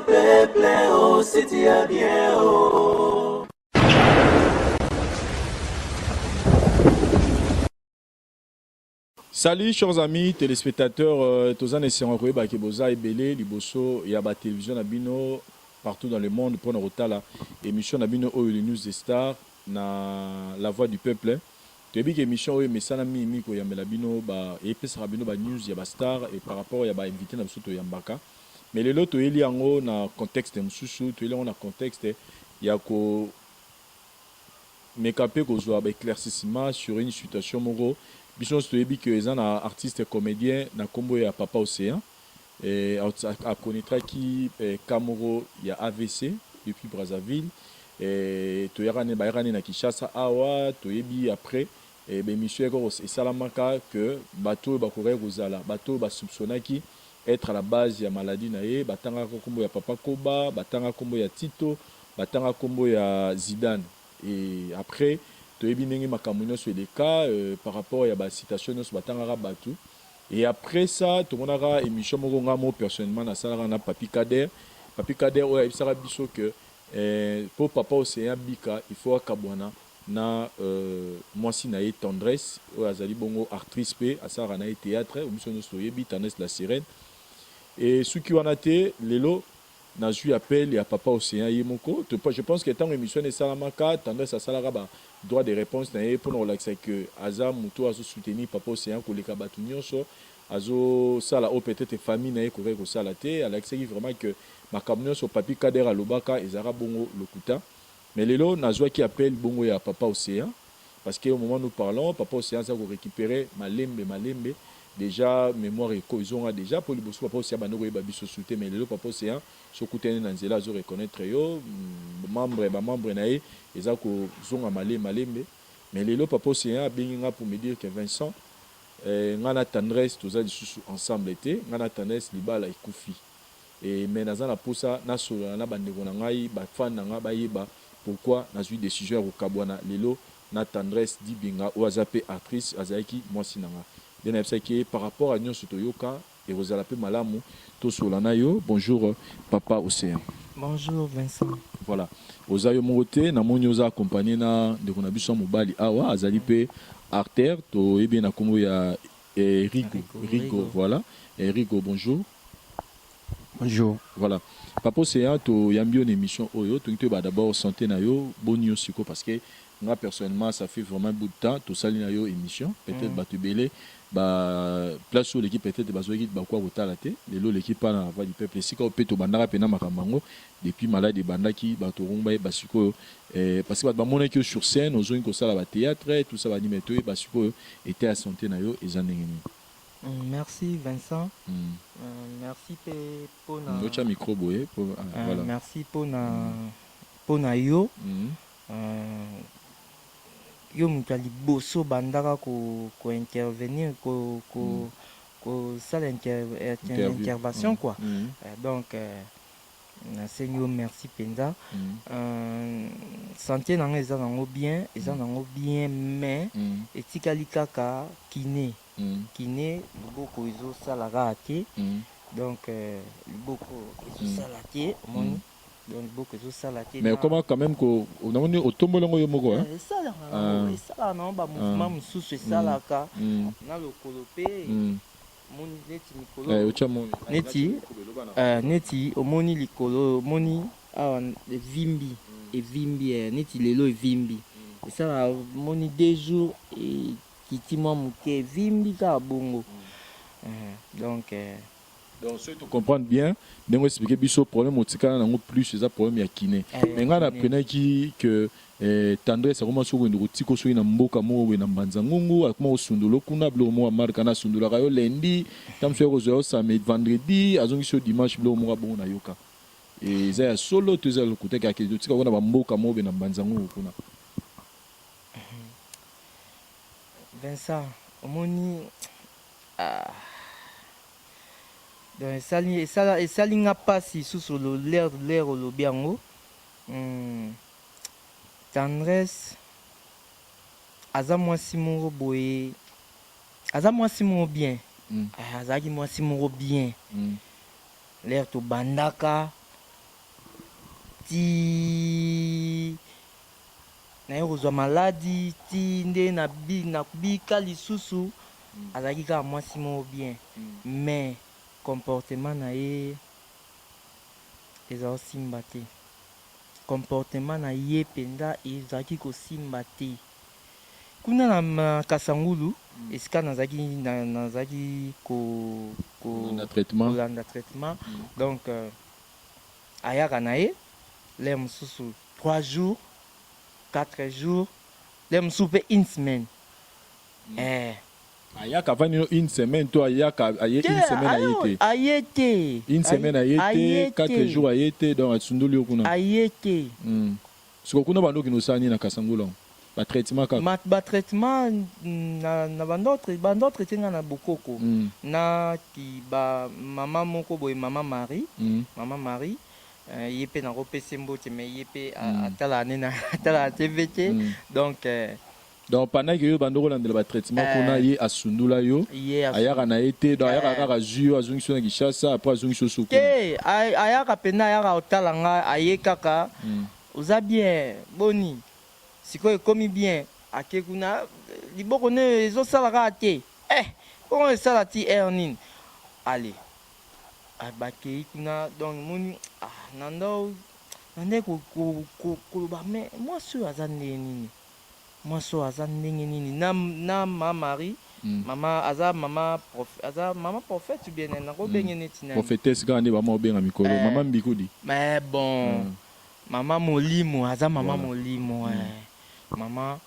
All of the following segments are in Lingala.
peuple, oh, c'était bien, oh. Salut chers amis téléspectateurs, Tozan et Serenroé Bakeboza et Belé, Liboso, Yaba Télévision Nabino, partout dans le monde, pour notre la émission Nabino, les news des stars, na la voix du peuple. Tu as vu que l'émission, mais ça n'a mis Miko Yamelabino, et puis ça rabino, news, Yaba star, et par rapport à Yaba invité Nabsoto Yambaka. Mais le lot, tu es lié en na contexte, Moussou, tu es lié en contexte, Yako Mekapé Kozwa, éclaircissement sur une situation moro. Bison Stoyebi que les artistes et comédiens na combo ya Papa Océan et à connaître qui Kamoro il y a AVC depuis Brazzaville et Toyarane Bayrane na Kinshasa awa Toyebi après et ben monsieur et Salamaka que bateau bakore Rosala bateau ba soupçonnaki être à la base ya maladie nae batanga combo ya Papa Koba batanga combo ya Tito batanga combo ya Zidane et après tu as makambo sur les cas par rapport à la citation de batangara batu et après ça tout le monde a émission mo personnellement na sala na Papi Kader ouais ça biso que pour Papa Océan Bika il faut akabwana na moi si na tendresse ou azali bongo actrice pe asara na théâtre ou biso no soyebi tendresse la sirène et ceux qui ont été lelo na ju appel ya Papa Océan Yemoko je pense que tant émission de Salamaka tendresse à salara droit de réponse pour nous relaxer que Aza Mouto a soutenu Papa Océan pour les kabatunions azo sala o peut-être famille na ko ko sala té alaxé vraiment que ma camion sur Papi Kader Alobaka ezara bongo lokuta mais lelo na joie qui appelle bongo ya Papa Océan parce que au moment où nous parlons Papa Océan ça ko récupérer malembe déjà mémoire et cohésion déjà pour le bosso Papa Océan bano ko biso soutenu mais lelo Papa Océan sokutene na nzela zo reconnaître yo membre nae ezako zonga malembe mais lelo Papa Océan benga pour me dire que Vincent ngana tendresse tous lisusu ensemble été ngana tendresse libala ikufi et mais naza na posa na solo na bandeko na ngai ba fan na nga bayeba pourquoi na zui décision ko kabwana lelo na tendresse dibinga ou azape actrice azaki mwasi na nga dena psaki par rapport à nyonso toyoka et rozala pe malamu to solana yo bonjour Papa Océan. Bonjour Vincent. Voilà. Ozayo Mogote, na moni oza accompagné na de konabiso mobali awa azali pe artère to ebi na kombo ya Rigo voilà. Rigo bonjour. Bonjour. Voilà. Papa Océan to yambi une émission oyo to ngite ba d'abord santé na yo bonio siko parce que moi personnellement ça fait vraiment beaucoup de temps to sali na yo émission peut-être batubele ba place sur l'équipe peut-être bazoki ba kwa botalate lelo l'équipe na voix du peuple sika opeto bandaka pena makambango depuis malade bandaki ba to rumba ba siko parce que ba mona ki sur scène ozo ko sala ba théâtre tout ça ba animateur ba siko était à santé na yo ezanengeni. Merci Vincent. Merci pour na notre micro boye pour voilà. Merci pour na yo. Yo mutali boso bandaka ko intervenir ko sala intervention quoi. Donc Seigneur merci penza. Santé nango eza nango bien mais etikali kaka kiné beaucoup izo sala raté. Donc beaucoup izo sala té moni. Donc beaucoup de salaté. Mais comment quand même qu'on a on otombolongo yo moko hein ça non ba mouvement mususu ça ka na le kolopé moni neti mikolo neti omoni likolo moni ah vimbi neti lelo vimbi et ça moni 2 jours et kitima muke vimbi ka bongo donc ceux qui comprennent bien donc expliquer biso problème otikana nango plus c'est problème ya kiné mais ngana apprenait que tendresse comment so ko ndiko so ina mboka mo we na mbanza ngungu akoma osundulo kuna blo mo marka na sundula kayo lundi tam so ko zo samedi vendredi azongi so dimanche blo mo bongo na yoka et za solo tu za le côté ka ke tika kuna ba mboka mo we na mbanza ngungu kuna. Vincent omoni donc ça n'a pas si sous l'air le biango tendresse aza mwasi moko boye aza mwasi moko bien azaki mwasi moko bien l'air to bandaka ti na kozwa maladi ti nde na bika lisusu azalaki kaka mwasi moko bien mais comportement na ye ezaosimba te comportement na ye mpenza ezalaki kosimba te kuna na Kasangulu esika nazalaki kolanda traitement donc ayaka na ye le mosusu 3 jours 4 jours le mosusu mpe une semaine ayaka vani une semaine to ayaka aye une semaine ayete une semaine ayete 4 jours ayete donc asunduli okuna ayete siko kuna bandoki nosani na Kasangulu ba traitement ka ba traitement na bandotre tinga na bokoko na ki ba mama moko boye mama Marie yepe na kopese mbote mais yepe atala nena atala TVT donc pendant que yo bandoko landela ba traitement kuna ye asundula yo ayaka na été donc ayaka kaka jus azungiso na Kishasa après azungiso suku ke ayaka pena ayaka otala nga aye kaka oza bien boni sikoyo ekomi bien ake kuna liboko ne ezosala kaka te oyo esala ti nini ale bakei kuna donc moni nande koloba me mwasi oyo aza ndenge nini mwasi oyo aza ndenge nini na mama Marie mama aza mama prophète bien nakobenge neti prophétesse kaka nde bama obenga mikolo mama mbikudi mais bon mama molimo aza mama molimo mama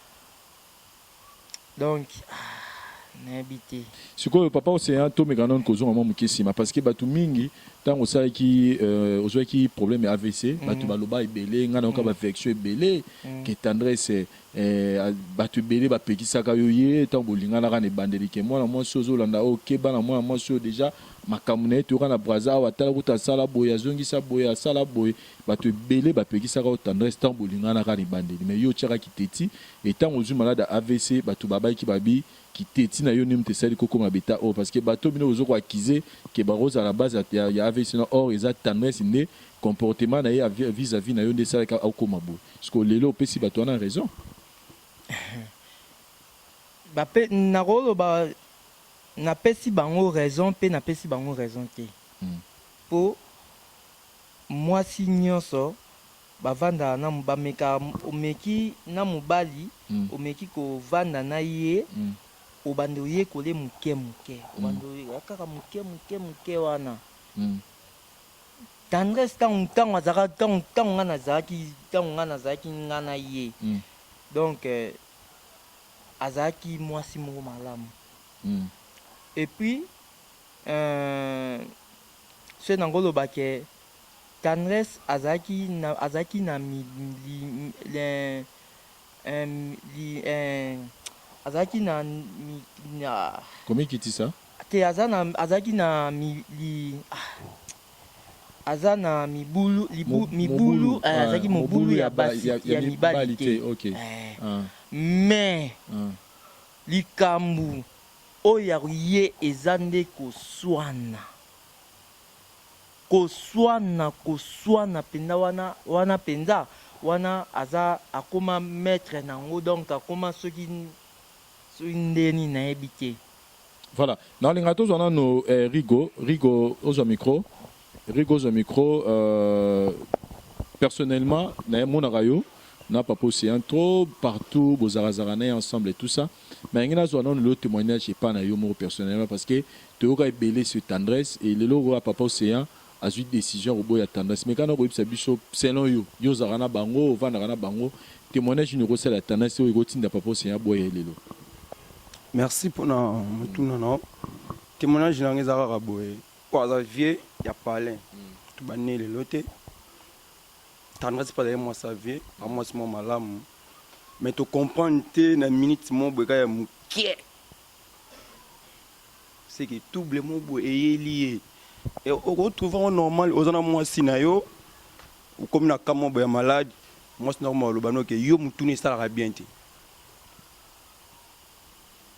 donc n'habité sikoyo papa océan to mekanon kozonga mwa moke nsima parce que bato mingi ntango osalaki ozwaki problème ya AVC bato baloba ebele ngai nayoka bavection ebele ke tendresse bato ebele bapekisaka yo ye ntango bolinganaka na ebandeli ke mwana mwasi ozolanda oyo okeba na mwana mwasi oyo deja makambo na ye toyoka na braza awa atala kuta asala boye azongisa boye asala boye bato ebele bapekisaka yo tendresse ntango bolinganaka na ebandeli mais yo otiakaki teti e ntango ozwi malade ya AVC bato babayiki babi kiteti na yo nini tesali kokoma beta o parce que bato bino ozo ko accuser ke baroza la base ya AVC na or eza tendresse ne comportement na ye vis-à-vis na yo nde sala ka okoma bo parce que lelo pesi bato na raison ba pe na rolo ba na pesi bango raison pe na pesi bango raison te po mwasi nyonso bavanda na bameka omeki na mobali omeki kovanda na ye obande oye kole muke obande oye kaka muke wana tendresse ntango azalaka ntango nga nazalaki nga na ye donc azalaki mwasi moko malamu et puis se nango olobake tendresse azalaki na azalaki na comment kiti ça te azalaki na aza na mibulu azalaki mobulu ya mibali te mais likambo oyo ye eza nde koswana mpenza wana mpenza wana aza akoma maître nango donc akoma soki ndeni nayebi te voilà nalinga tozwa nano rigo ozwa micro personnellement nayemonaka yo na papa océan trop partout bozarazara na ye ensemble et tout ça mais ngai nazwa nano le témoignage epa na yo moko personnellement parce que toyoka ebele sur tendresse et lelo oyo papa océan azwi décision koboya tendresse mais kana koyebisa biso selon yo ozalaka na bango ovandaka na bango témoignage nini okosala ya tendresse oyo ekotinda papa océan aboya lelo. Merci pour notre témoignage na ngeza kaka boye po aza vie ya palin to banne le lote tendresse pas moi sa vie pas moi mon malamu mais to comprendre te na minute mo boye ka ya mukie c'est que tout le mo boye est lié et on retrouve normal aux ana moi sinayo ou comme na kamo boye malade moi c'est normal le bano que yo mutune sala bien te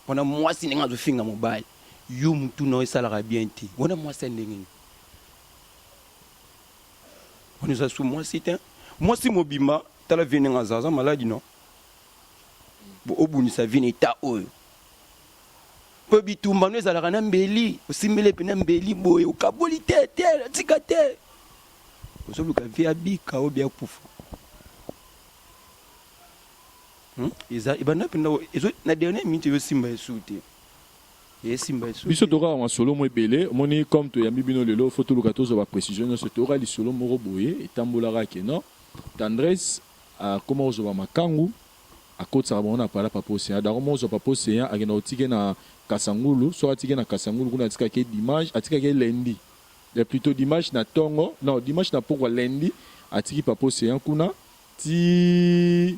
on a moi si nga zo finga mobile yo mutu no esala bien ti on a moi c'est ndenge on nous a sous moi c'est Moi, si mobima, tu as la vie en maladie, non? Au bout de sa vie, n'est pas haut. Peu bitumba, nous allons en mbeli, au simile penambeli, boy, au kaboli, terre, ticate. Au sol, le vie à bika, au bien pouf. Ils na dernière minute, ils simba souté. Biso tora en solo mo belé moni comme to yambi bino lelo photo lokato zo ba précision no se tora li solo moro boye etambola ke non tendresse a comment zo ba makangu a kotsa bona pala papa océan da comment zo papa océan a gena otike na kasangulu so atike na kasangulu kuna atika ke dimanche atika ke lundi plutôt dimanche na tongo non dimanche na poko lundi atiki papa océan kuna ti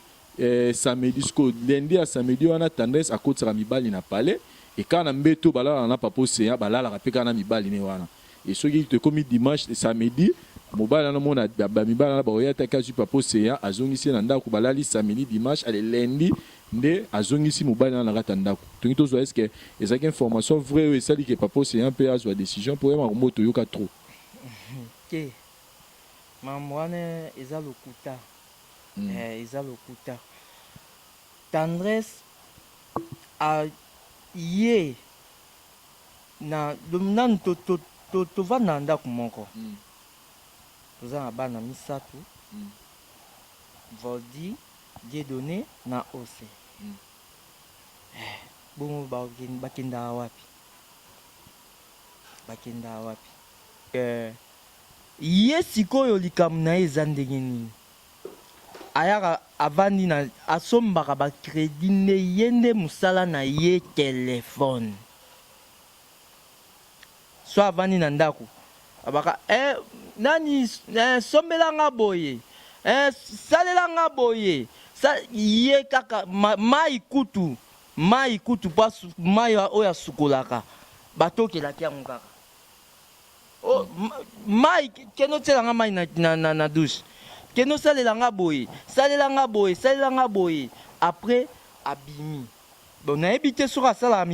samedi jusqu'au lundi à samedi on a tendresse à kotsa mibali na palais. Et quand on a mis tout balala na papa océan balala rapeka na mibali ne wana et ceux qui te commis dimanche et samedi mobile na mona ba mibali na ba oyata ka ju papa océan azongisi na ndako balali samedi dimanche allez lundi nde azongisi mobile na ngata ndako tongi to zo est-ce que ezaki information vraie et ça dit que papa océan peut avoir décision pour ma moto yoka trop OK mamwane eza lokuta eza lokuta tendresse a ye na nan to vanda ndako moko toza na bana misatu Voldi Dieudonné na ose bongo bakenda wapi ye sikoyo likamu na ye eza ndenge nini ayaka avandi na asombaka bakredi nde ye nde mosala na ye telefone so avandi na ndako abaka nani sombelanga boye salelanga boye ye kaka mai kutu pasu mai oyo asukolaka batokelaki yango kaka mai keno tielanga mai na douche keno salelanga boye après abimi bon nayebi te soki asala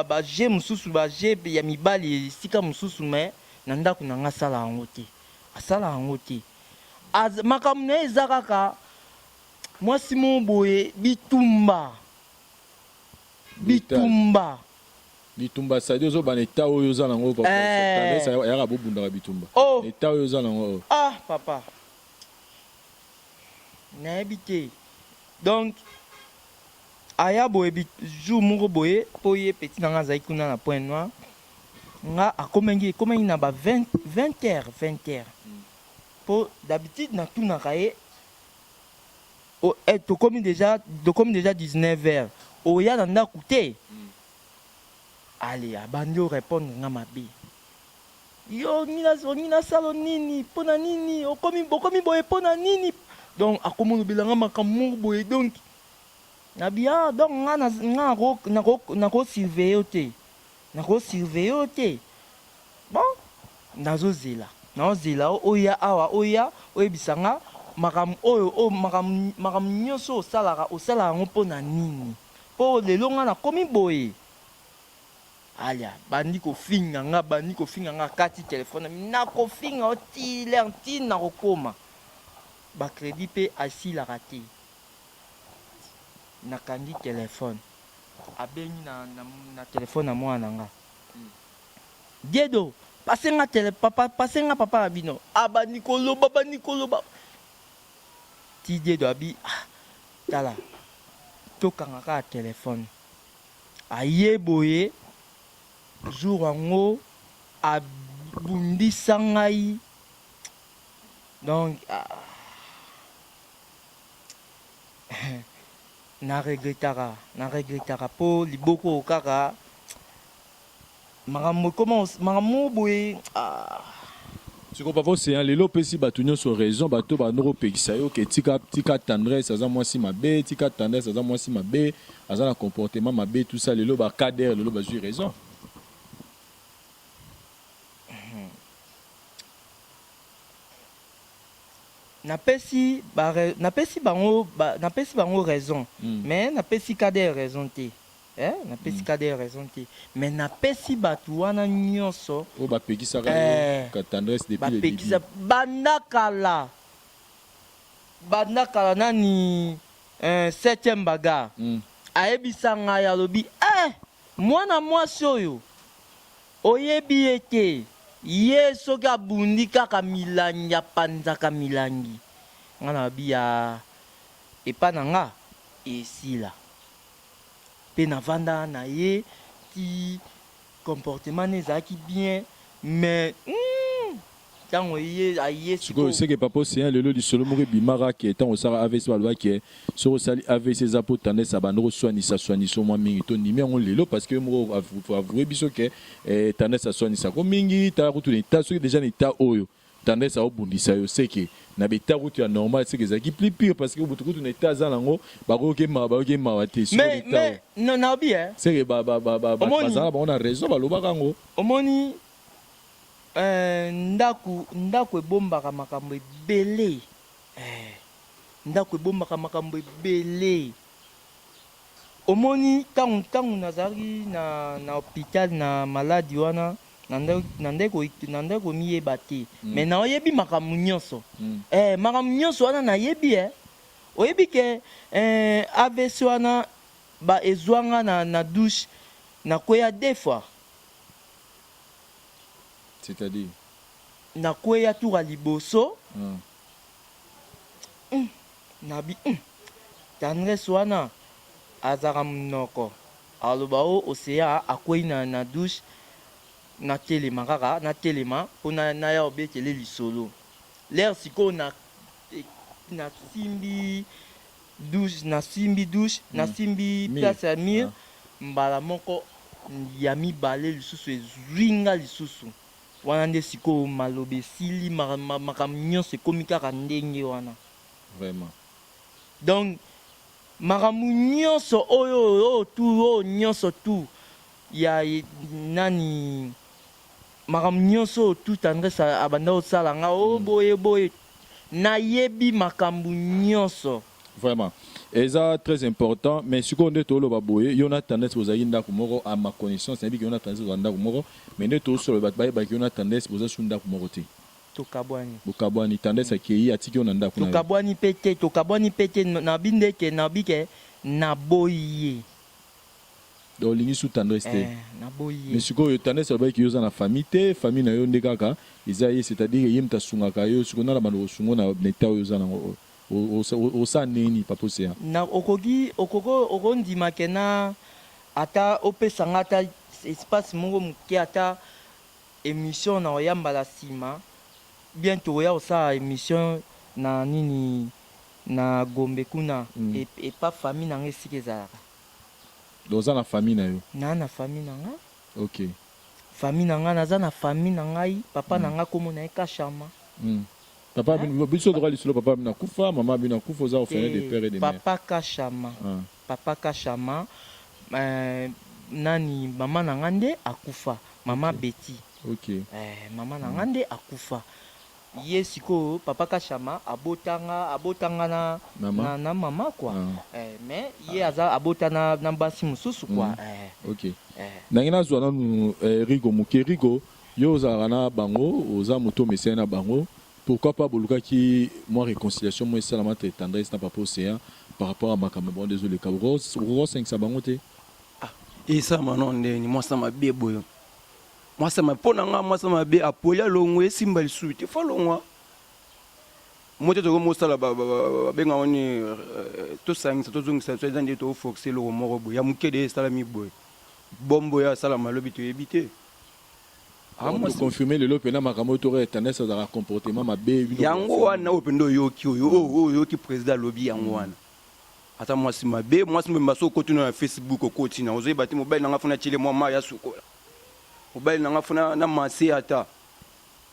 baje mosusu baje ya mibali esika mosusu me na ndako na nga asala yango te makambo na ye eza kaka mwasi mo boye bitumba sadi ozobana eta oyo oza nango yaka bobundaka bitumba eta oyo oza nango papa nayebi te donc aya boye jour moko boye mpo ye petit na nga azali kuna na point noir nga akomengi na ba 20 heures mpo d'habitude natunaka ye tokomi déjà 19 heures oya na ndako te ale abandi orépondre nga mabe yo nini nasala nini mpona nini okomi boye mpona nini donc akomona bilanga makambo moko boye donc nabia donc nga nakosurveille yo te bon nazozela oya awa oyebisanga makambo oyo makambo nyonso osala yango mpona nini mpo lelo nga nakomi boye alia bandi kofinga nga kati telefone nakofinga otile ntina nakokoma bakredi mpe asilaka te nakandi telefone abengi na telefone na mwana nga Diedo pasenga papa na bino abandi koloba ti Diedo abi tala tokangaka telefone aye boye jour yango abundisa ngai donc na regretaka po liboko kaka makambo boye siko papa océan lelo opesi bato nyonso raison bato banokopekisa yo ke tika tendresse aza mwasi mabe aza na comportement mabe tout ça lelo bakader lelo bazwi raison napesi bango raison mais napesi kader raison te napesi kader raison te mais napesi bato wana nyonso bapekisaka ka tendresse depuis le début bandakala banda kala nani 7e bagarre ayebisa ngai alobi mwana mwasi oyo oyebi ete ye soki abundi kaka milangi apanzaka milangi nga nalobi ya epa na nga esila mpe navanda na ye ti comportement ne ezalaki bien mais ntango ye aye sikoyo seke papa océan lelo lisolo moko ebimaka ke ntango osala avc balobaki soki osali avc eza mpo tendance abanda koswanisa mwa mingi tondimi yango lelo parce que moko avouer biso ke tendance aswanisako mingi tala kutu na eta soki déjà na eta oyo tendance aobundisa yo seke na beta kutu ya normal seke ezalaki plus pire parce que butu kutu na eta aza nango bakoki mawa te mais naobi seke bazala bango na raison balobaka yango omoni ndako ebombaka makambo ebele ndako ebombaka makambo ebele omoni ntango nazalaki na hôpital na maladi wana nandeko miyeba te mais naoyebi makambo nyonso makambo nyonso wana nayebi oyebi ke AVC wana ezwanga na douche nakweya 2 fois. C'est-à-dire nakweya tour liboso nabi tendresse wana azaka munoko aloba o océan akwei na douche na telema kaka na telema mpona naya obekele lisolo l'air sikoyo na simbi douche na simbi place ya mire mbala moko ya mibale lisusu ezwinga lisusu wana nde sikoyo maloba esili makambo nyonso ekomi kaka ndenge wana vraiment donc makambo nyonso oyo nyonso tu ya nani makambo nyonso tu tendresse abanda osala nga boye nayebi makambo nyonso vraiment eza très important mais sikoyo nde toloba boye yo na tendance bozalaki ndako moko à ma connaissance nayebi ke yo na tendance kozala ndako moko mais nde tosolola bato bayebaki yo na tendance boza su ndako moko te tokabwani tendance akei atiki yo na ndako tokabwani mpe te nabi ndeke nabi ke naboyi ye olingi su tendresse te naboyi ye mais sikoyo tendresse alobaki yo oza na famille te famille na yo nde kaka eza ye c'est-à-dire ye moto asungaka yo sikoyo nala bando kosungo na eta oyo oza nango osa nini papa océan okondimake na ata opesanga ata espace moko moke ata émission na oyambala nsima bientôt oya osala émission na nini na Gombe kuna epa famille nanga esika ezalaka oza na famille na yo na famille nanga ok famille nanga naza na famille na ngai papa nanga komona ye Kashama papa biso toka lisolo papa bina kufa mama bina kufa oza orphelin de père et de mère papa Kashama nani mama nanga nde akufa mama Betty mama nanga nde akufa ye sikoyo papa Kashama abotanga na mama kwa mais ye aza abotana na basi mosusu kwa ok nangi nazwa nanu Rigo moke Rigo yo ozalaka na bango oza moto mesien na bango pourquoi pas bolukaki moi réconciliation moi esalama te tendresse na papa océan par rapport à makambo bon désolé ka okokosengisa bango te esama no ndeni mwasa mabe boyo mwasa mapona nga mwasa mabe apolia longwe simba lisusu te fa longwa moto to mosala benga woni to sangisa to zungisa to ezande to foxer lo moko boyo ya mukede salami boyo bombo ya salama lobi to ebite moi confirmer le lopena makambo to tendance à comportement mabe yango wana opendo yoki yoki président lobby yango wana ata mwasi mabe mwasi mbaso kotuna na Facebook okotina ozo ebati mobile nanga funa chile mwa ya sukola mobile nanga funa na masi ata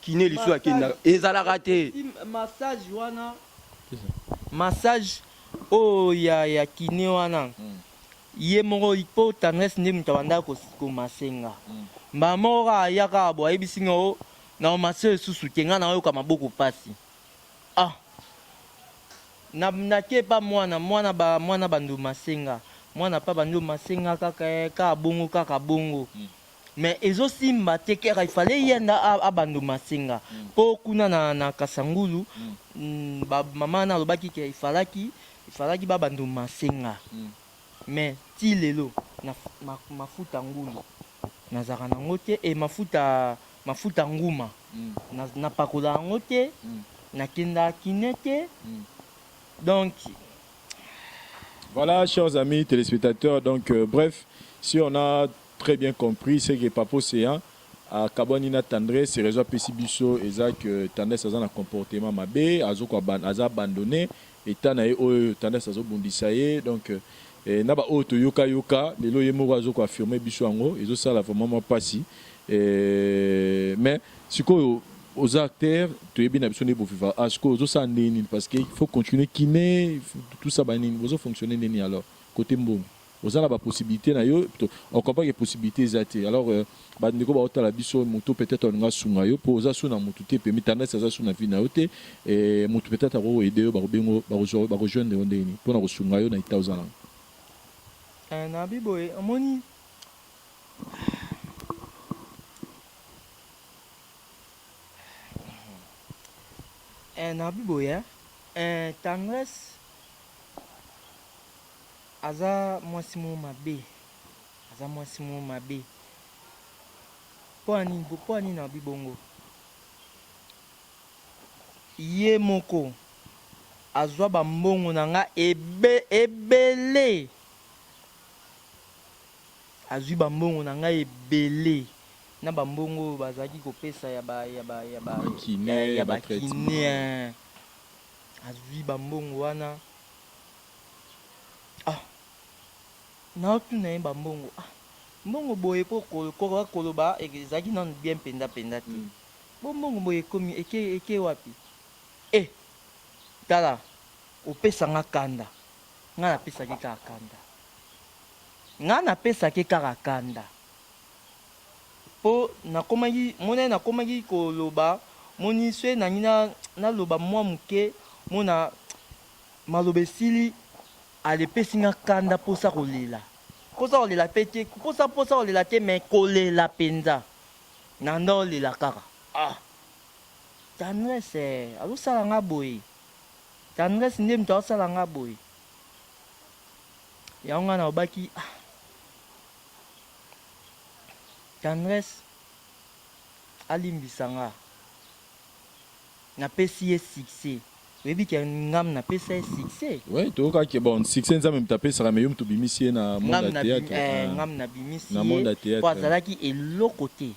kine liso akenda ezalaka te massage wana massage ya kine wana ye moko ipo tendresse nde mutu abanda komasenga mbamoko ayaka abo ayebisinga o na omase esusu te nga nayoka maboko pasi nake pa mwana bandu masenga mwana pa bandu masenga kaka bongo mais ezosimba te kera ifale yenda abando masenga po kuna na Kasangulu mama na lobaki ke ifalaki babando masenga mais ti lelo na mafuta ngulu nazaka nango te e mafuta nguma na pakola yango te nakenda kine te donc voilà, chers amis téléspectateurs, donc bref, si on a très bien compris, c'est que Papa Océan à Kabonina Tandre, c'est réseau Pessibiso et ça que Tandres a un comportement mabé, a abandonné, et Tanae Tandres a bondisaye, donc naba auto yoka les loyers morazo quoi affirmé biso ango, et ça la vraiment pas si, mais si quoi aux acteurs, tu es bien habitué pour vivre. À ce que ça parce qu'il faut continuer kiné, tout ça vous fonctionner neni alors côté bon. Vous avez la possibilité na yo, on comprend les possibilités zati. Alors ba ndeko ba otala biso moto peut-être on nga sunga yo pour za suna moto te permis tanda ça suna vie na yote et moto peut-être aro aider ba bengo ba rejoindre ndeni pour na sunga yo na itauzana. Na biboye amoni na biboya Tangres aza mwasi mo mabe po ani na bibongo ye moko azwa bambongo na nga ebele azwi bambongo na nga ebele na bambongo bazaki kopesa ya bakine azwi bambongo wana naotuna ye bambongo mbongo boye po koloba ezalaki nano bien penda te mbongo boye ekomi eke wapi tala opesa nga kanda nga napesaki kaka kanda po nakomaki koloba moni swe nangi naloba mwa moke mona maloba esili alepesi nga kanda posa kolela pe te posa kolela te me kolela mpenza nanda olela kaka Tandres azosala nga boye Tandres nde moto azosala nga boye yango nga na obaki Tandres alimbisa nga napesi ye succès webi ke ngam napesa ye succès ouais toka ke bon succès nzambe mtapesa mais yo mtobimisi na monde ya théâtre ngam na bimisi ye po azalaki eloko te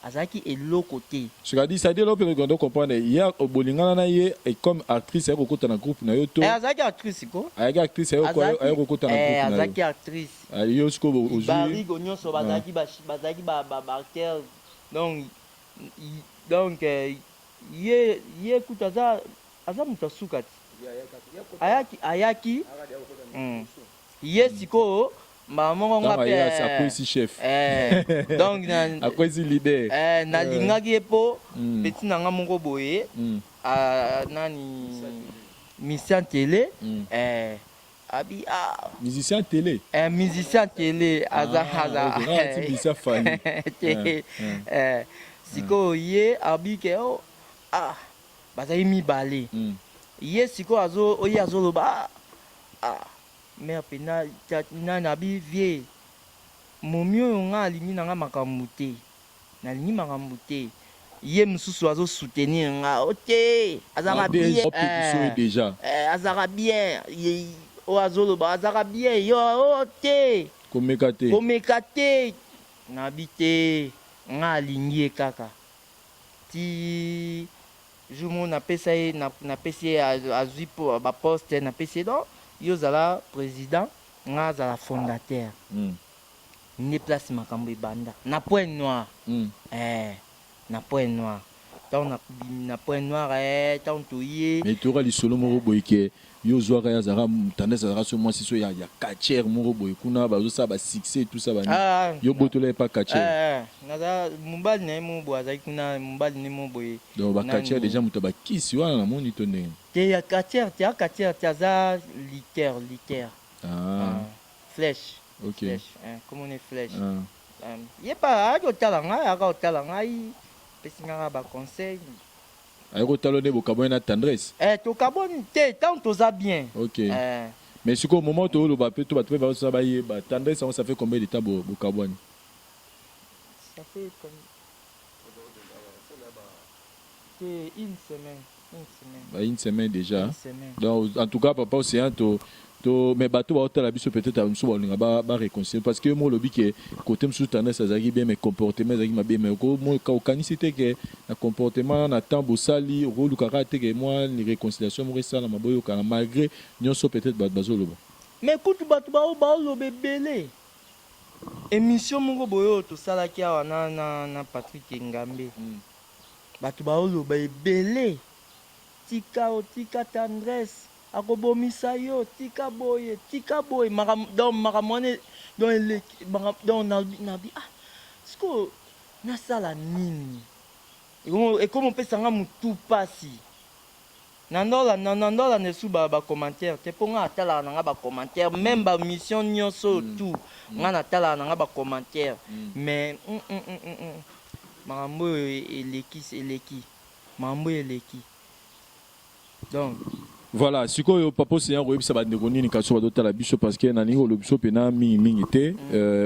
azalaki eloko te c'est-à-dire ça dit là peut qu'on comprendre hier bolingana na ye et comme actrice ya kokota na groupe na yo to azalaki actrice ko ayaki actrice ya kokota na groupe na yo azalaki actrice yo siko ozui barigo nyonso bazalaki ba acteur donc ye kuta aza moto asuka te ayaki ye sikoyo moko nga akwesi chef donc akwesi leader nalingaki ye po peti na nga moko boye nani musicien télé abi musicien télé musicien télé aza sikoyo ye abi ke bazali mibale ye sikoyo oye azoloba mère pena nani abi vie momi oyo nga alingi na nga makambo te nalingi makambo te ye mosusu azosoutenir nga ote azaka bien azaka bien oyo azoloba azaka bien yo ote komeka te nabi te nga alingi ye kaka ti jour napesa ye napesi ye azwi po baposte napesi ye donc yo zala président nga zala fondateur nde place makambo ebanda na point noir na point noir tant na point noir tant toye mais toka lisolo moko boye ke yo zwaka ya zara tendance azaka so mwasi so ya kachere moko boye kuna bazosala basuccès tout ça bani yo botola pa kachere naza mobali na ye mo boye azalaki kuna mobali ne mo boye donc bakachere déjà moto bakisi wana na moni to ndenge te ya kachere te aza litaire flèche ok flèche comment on est flèche ye pas otala ngai aka otala ngai pesi ngaka baconseil ayekotalone bokaboni na tendresse tokaboni te tant toza bien. Ok. Mais si au moment où tu as la tendresse, ça fait combien de temps bokaboni? Ça fait comme une semaine. Une semaine déjà. Une semaine. Donc en tout cas papa océan mais bateau va otala biso peut-être à muso ba réconcilier parce que moi lobi que côté muso tendresse azaki bien mais comportement azaki mabe mais ko moi ka okanisité que na comportement na temps bosali ro lukaka te que moi ni réconciliation mo resala maboyo kana malgré nyonso peut-être bazoloba. Mais kutu bato ba lobe belé émission moko boyo to salaki awa na Patrick Ngambe bato ba lobe belé tika tendresse akobomisa yo tika boye donc makamone donc nabi siko nasala nini ekomo pesanga mutu pasi nandola nesu ba commentaire te ponga atala nanga ba commentaire même ba mission nyonso tout nga natala nanga ba commentaire mais makambo eleki donc voilà, si vous papa c'est un roi ça va négoni ni kaso ba la biso parce que na ningo le biso pena mingi te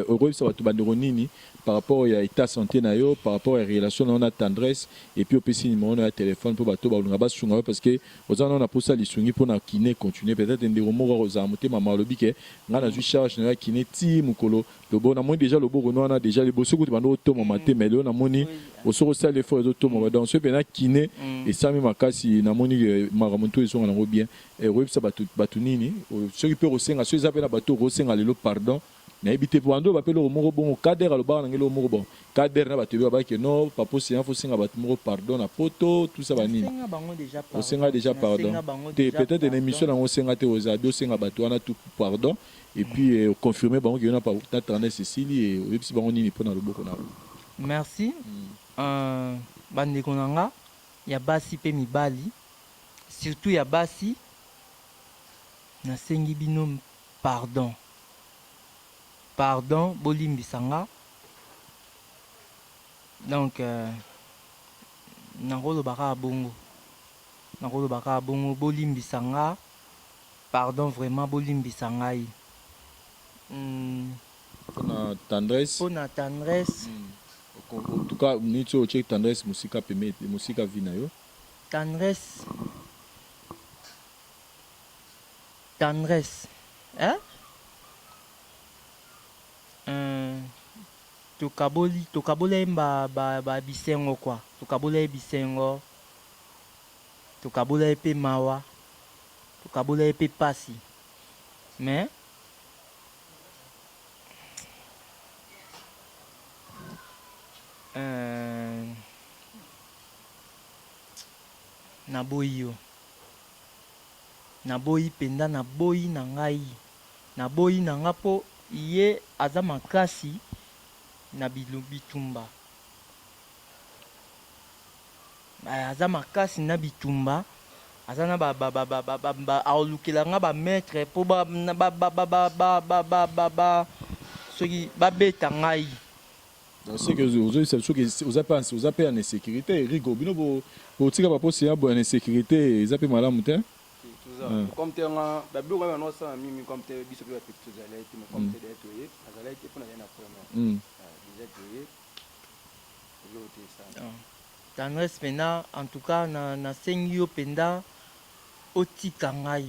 roi ça va to ba négoni par rapport à état santé na yo par rapport à relation on a tendresse et puis au PC numéro na téléphone pour bato ba ngaba sunga parce que aux on a pour ça les sungi pour na kiné continuer peut-être des romoro roza moté mama lobi ke nga na ju charge na kiné ti mukolo le bon na moi déjà le bon on a déjà les bosso ko bando to maté mais là na moni au so ça les fois to mo dans ce pena kiné et ça même makasi na moni maramonto ils sont na bien et oui ça batu nini ceux qui peut resenga ceux qui appellent bateau resenga le pardon na ebité pour ando bapelo moko bon cadre le ba ngelo moko bon cadre na bateau ba que non papa c'est faut senga bateau moko pardon na poto tout ça ba nini on senga déjà pardon peut-être une émission na on senga te aux ados senga bateau na tout pardon et puis confirmer ba on a pas t'attendre Cécilie et oui si ba on nini pour na le boko na merci bande konanga ya basi pe mibali surtout ya basi nasengi bino pardon bolimbisanga donc nakolobaka bongo bolimbisanga pardon vraiment bolimbisanga pour na tendresse en tout cas ni to check tendresse musika peme musika vina yo tendresse hein tokaboli ba bisengo quoi tokaboli bisengo tokaboli pe mawa tokaboli pe pasi mais naboyi penda naboyi na nga po ye aza makasi na bitumba aza makasi na bitumba aza na aolukela nga bamaître po soki babeta ngai. C'est que vous avez en insécurité, Rigo. Bino pour tirer pas possible en insécurité, ils appellent madame Moutin. Comme tu as babou quand on ça mimi comme tu biso pe picture zala été mais comme tu es toyé azala été pour na premier déjà toyé l'autre ça tendresse pena en tout cas na sengi yo penda otika ngai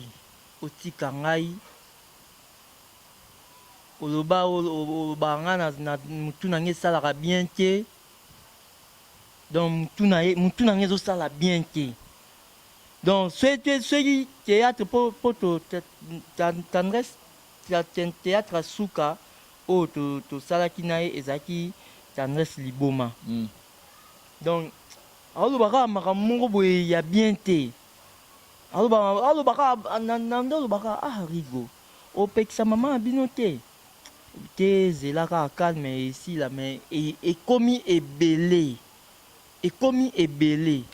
oloba nga na mutu na nge esalaka bien te donc mutu na nge ezosala bien te donc soki théâtre po tendresse théâtre suka oyo tosalaki na ye ezalaki tendresse liboma donc alobaka makambo moko boye ya bien te alobaka Rigo opekisa mama na bino te zelaka calme ici là mais ekomi ebele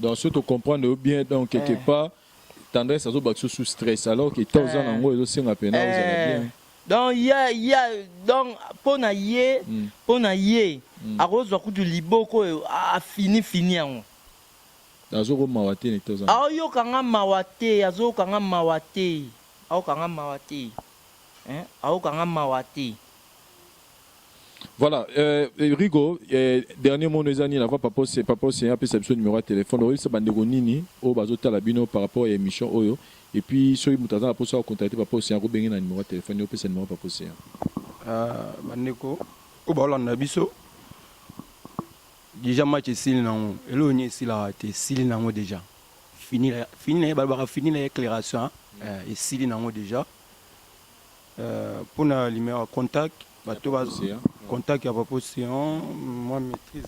donc si tu comprends bien donc quelque part tendresse azo bakso sous stress alors que temps en ngo ezo senga pena vous allez bien Donc il y a donc pour na ye a rose kutu liboko a fini yango. Azoko mawate ne toza. Ayo kanga mawate, azo kanga mawate. Ayo kanga mawate. Hein? Ayo kanga mawate. Voilà, Rigo, dernier mot nous a dit, la voix papa c'est un peu ce numéro de téléphone. Oui, c'est bandego nini au bazota labino par rapport à l'émission Oyo. Et puis sur mutaza la poste contacter papa c'est un robin na numéro de téléphone au pesa numéro papa c'est. Bandeko au balanda biso. Déjà match ici nango. Elo ni ici là te ici nango déjà. Fini l'éclairation et ici nango déjà. Pour na numéro contact contact à Papa Océan, moi maîtrise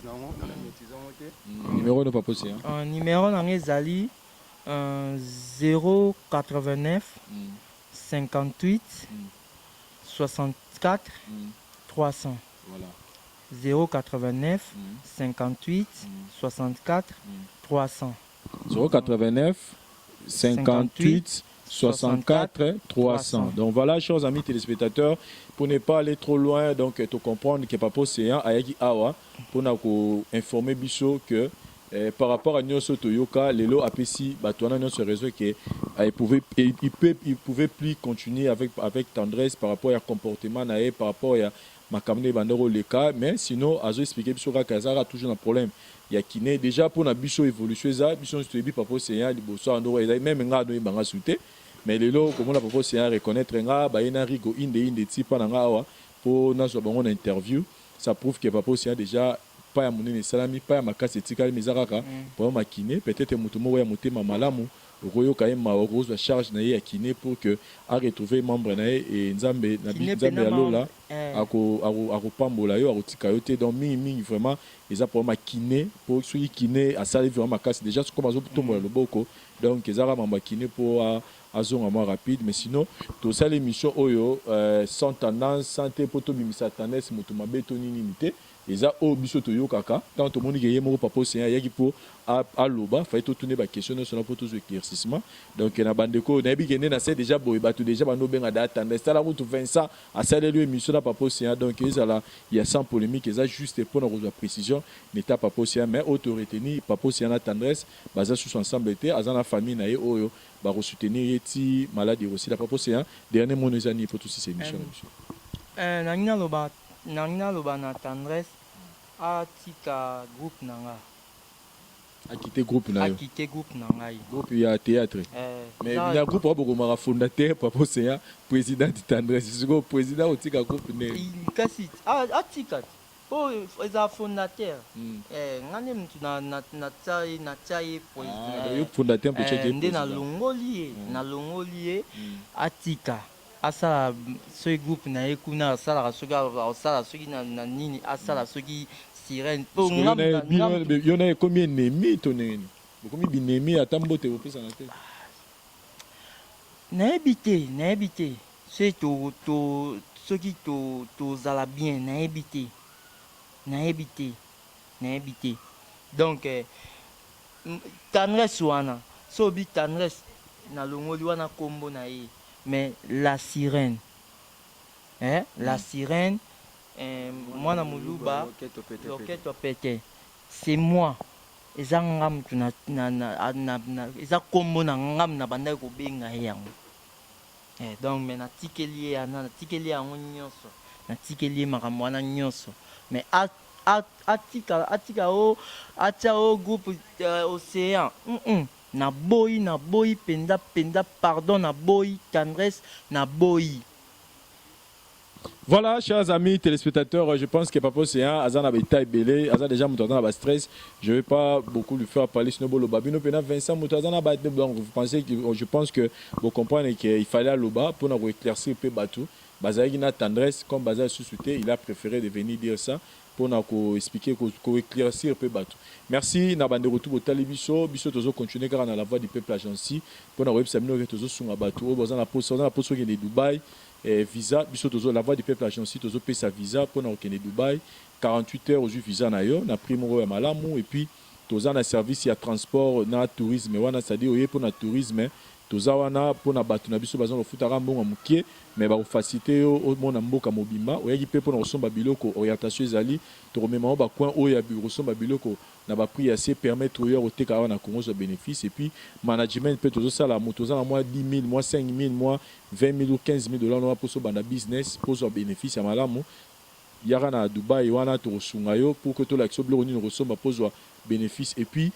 numéro de Papa Océan. Numéro d'Angezali 089 58 64 300. Voilà. 089 58 64 300. 089 58 64 300. Donc voilà, chers amis téléspectateurs, pour ne pas aller trop loin, donc te comprendre que Papa Océan ayaki awa pour nous informer biso que par rapport à Nyoso Toyoka, Lelo Apesi, Batouana notre réseau que il pouvait plus continuer avec tendresse par rapport à comportement naé, par rapport à makamne bandero le cas, mais sinon azo expliquer biso ka Kazara toujours un problème. Il y a qui n'est déjà pour na biso évolution ça, biso stubi Papa Océan liboso andoro même nga do banga souté. Mais les lots, comme on a proposé à reconnaître, Rigo inde type pour nous avoir une interview, ça prouve que Papa Océan déjà pas à mon salami, pas à ma casse étiquette, mais pour ma kiné, peut-être Moutomo et Mouté Mamalamu, Royo quand même ma rose la charge naïe à kiné pour que à retrouver membre naïe et Nzambe Nabi Nzambe Alola à Pambola yo à Rotikayote donc mi vraiment ils a pour ma kiné pour celui kiné à salir vraiment ma casse déjà comme azo pour le boko donc ils a ma kiné pour azon moins rapide mais sinon tout ça l'émission oyo sans tendance santé poto bimisa tendance mutuma betoni nimité eza o biso toyo kaka quand tout le monde gagne mon Papa Océan yaki pour à loba faut tout tourner ba question sur la photo sur éclaircissement donc na bandeko na bi gene na c'est déjà boy batu déjà bano benga da tendance ça la route Vincent à celle de l'émission la Papa Océan donc il y a sans polémique ils a juste pour nos précision n'état Papa Océan mais autorité ni Papa Océan la tendresse basé sur ensemble était azana famille na oyo ba soutenir ti maladie aussi la Papa Océan dernier mot nous ani pour tous ces émissions nangina loba na tendresse atika groupe nanga a quitté groupe na yo groupe ya théâtre mais na groupe ba ko fondateur Papa Océan président de tendresse c'est président otika groupe ne kasi atika po eza fondateur ngane mtu na tsaye président yo fondateur peut checker ndé na longolier atika asala ce groupe na ekuna asala soki na nini asala soki sirène pour yo na combien ennemi toneni combien binemi atambote opesa na tête na habité c'est to soki to zala bien na habité donc tendresse wana so bi tendresse na longoli wana kombo na ye. Mais la sirène, la sirène, moi na muluba, loketo pété, c'est moi. Eza ngam eza kombo na ngam na banda ko benga yango. Donc mais na tikeli yango nyonso, na tikeli makambo na nyonso. Mais atika atia o groupe Océan. Na boy penda pardon na boy tendresse na boy. Voilà, chers amis téléspectateurs, je pense que Papa Océan azana beta belé, azana déjà mutazana ba stress. Je vais pas beaucoup lui faire parler sinon bolo babino pena Vincent mutazana ba donc vous pensez que je pense que vous comprenez qu'il fallait à loba pour nous éclaircir peu bateau. Bazaki na tendresse comme Bazal sous-souté, il a préféré de venir dire ça pour nous expliquer qu'on éclaircir un peu bateau. Merci na bande retour au télévision, biso tozo continuer car dans la voix du peuple agency pour nous website nous tozo sunga bateau, bazana poste qui est de Dubaï. Visa biso tozo la voix du peuple agency tozo payer sa visa pour nous kene Dubaï 48 heures au visa na yo na primo ya malamu et puis toza na service ya transport na tourisme wana c'est-à-dire pour na tourisme tozawana pona batu na biso bazana ofutaka mbongo mukie mais ba faciliter au mona mboka mobimba oyaki pe pona kosomba biloko orientation ezali to remember ba coin oya bi kosomba biloko na ba prix assez permettre yo oteka wana Congo zo bénéfice et puis management peut tozo sala moto za moi 10 000 moi 5 000 moi 20 000 ou 15 000 dollars no pour so bana business pour so bénéfice ya malamu yara na Dubai wana to sunga yo pour que to la exoblo ni resomba pour so bénéfice et puis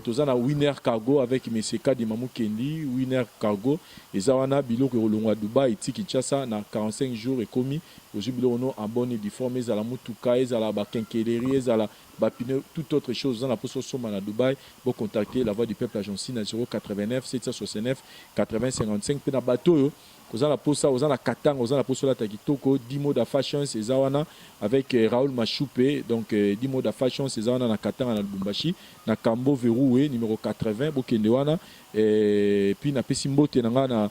tozana Winner Cargo avec monsieur Kadi Mamou Kendi Winner Cargo ezawana biloko olongwa Dubai Kinshasa na 45 jours et commis aux biloko no abonné di forme ezala mutuka ezala ba kenkeleri ezala ba pine toute autre chose dans la poste soma na Dubai pour contacter la voix du peuple agence na 089 769 80 55 pe na bateau yo kozana posa ozana katanga ozana poso la takitoko 10 mots de fashion ezawana avec Raoul Machoupe donc 10 mots de fashion ezawana na katanga na Lubumbashi na Kambo Verroué numéro 80 bokende wana et puis na pesimbote nanga na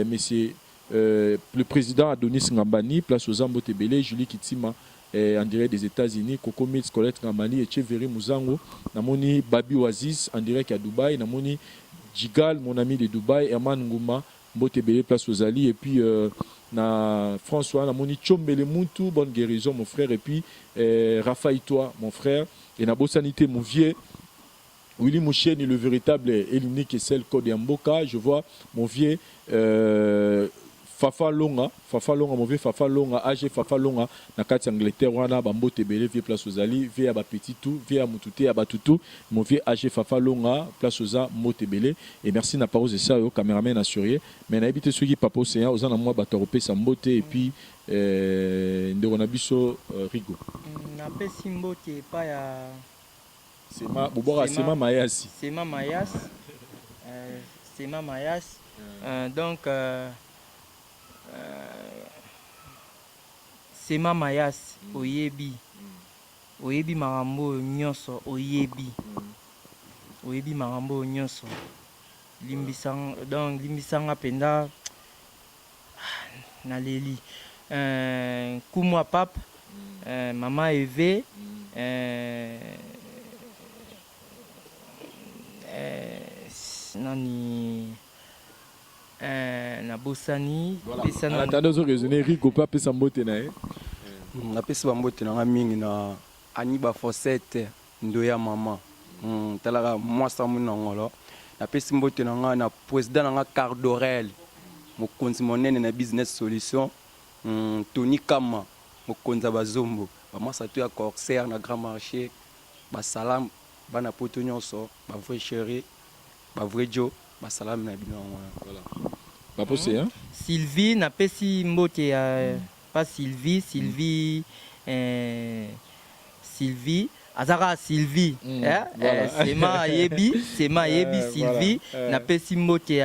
monsieur le président Adonis Ngambani place aux Ambote Belé Julie Kitima en direct des États-Unis Coco Mills Colette Ngambani et Cheveri Muzango namoni Babi Oasis en direct à Dubaï namoni Jigal mon ami de Dubaï Herman Ngouma Mbote Belé place aux Ali et puis na François namoni Chombele Muntu bonne guérison mon frère et puis Raphaël toi mon frère et na Bossanité mon vieux Willy Moucheni, le véritable et l'unique et celle Code Mboka. Je vois mon vieux Fafa Longa, mon vieux Fafa Longa, AG Fafa Longa, na kati Angleterre, wana bambo tebele, vieux place aux Ali, vieux aba petit tout, vieux amutute aba tutu, mon vieux AG Fafa Longa, place aux A, motebele. Et merci na pause de ça, au caméraman assuré. Mais na habité ceux qui papo c'est aux an moi bataropé sambote et puis Nderonabiso Rigo. Na pesi mbote pa ya C'est ma Mayas. C'est ma Mayas. C'est ma Mayas. Donc, c'est ma Mayas. Oyebi. Oyebi marambo nyonso. Oyebi. Oyebi marambo nyonso. Limbisang, donc limbisanga penda. Naleli. Kumwa pap. Mama Eve. Nani na bosani pesa na tando zo raisonner Rigo pa pesa mbote na na pesa mbote na mingi na Aniba Fossette ndoya mama talaka mwasa muna ngolo na pesa mbote na na président na Cardorel mokonzi monene na business solution Tony Kama mokonza bazombo ba mwasa to ya Corsaire na Grand Marché ba salam bana poto nyonso ba vrai chéri ba vrai jo ba salam na bino voilà ba posé hein Sylvie na pesi mbote pas Sylvie Sylvie azara Sylvie c'est ma yebi Sylvie na pesi mbote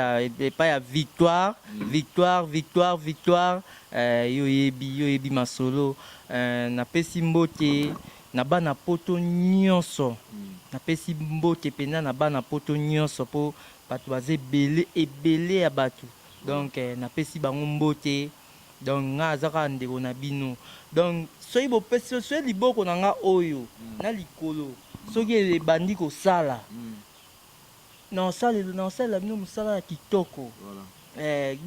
pas ya victoire yo yebi masolo na pesi mbote na bana poto nyonso na pesi mbote pena na bana poto nyonso po bato baze ebele ya bato donc na pesi bango mbote donc nga azaka ndeko na bino donc soki bopesi soki liboko na nga oyo na likolo soki ebandi kosala na osala bino mosala ya kitoko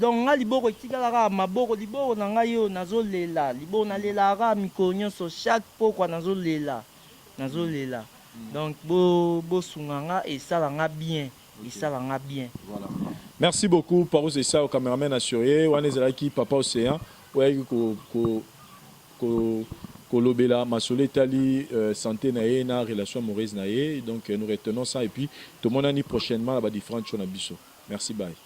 donc nga liboko etikalaka maboko liboko na ngai yo nazolela liboko nalelaka mikolo nyonso chaque pokwa nazolela donc bosunga nga esalanga bien voilà. Merci beaucoup Paro c'est ça au caméraman assuré wanezalaki papa océan oyaki ko lobela masole tali santé na ye na relation amoureuse na ye donc nous retenons ça et puis tout le monde ani prochainement là ba différentes choses na biso merci bye.